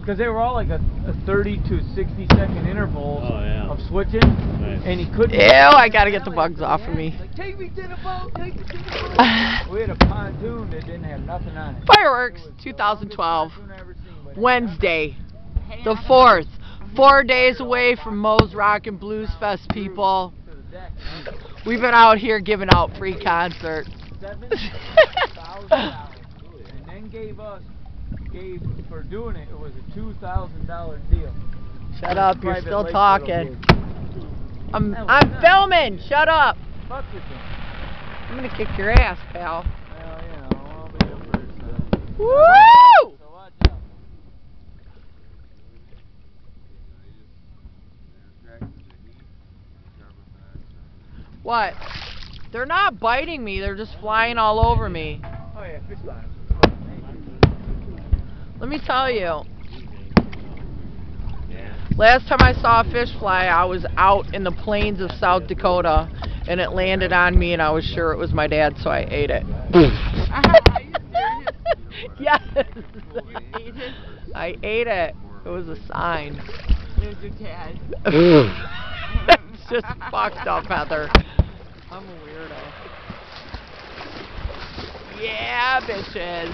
Because they were all like a 30 to 60 second intervals of switching, and he couldn't. Ew, I gotta get the bugs off of me. Like, take me to the boat, take me to the boat. We had a pontoon that didn't have nothing on it. Fireworks, 2012, Wednesday, the 4th. 4 days away from Moe's Rock and Blues Fest, people. We've been out here giving out free concerts. $7,000, and then gave for doing it. It was a $2,000 deal. Shut up! You're still talking. I'm filming. Shut up! Fuck with you. I'm gonna kick your ass, pal. Well, you know, I'll be the first. Woo! So watch out. What? They're not biting me. They're just flying all over me. Oh yeah, fish lines. Let me tell you. Last time I saw a fish fly, I was out in the plains of South Dakota, and it landed on me, and I was sure it was my dad, so I ate it. Yes. I ate it. It was a sign. It was your dad. It's just fucked up, Heather. I'm a weirdo. Yeah, bitches.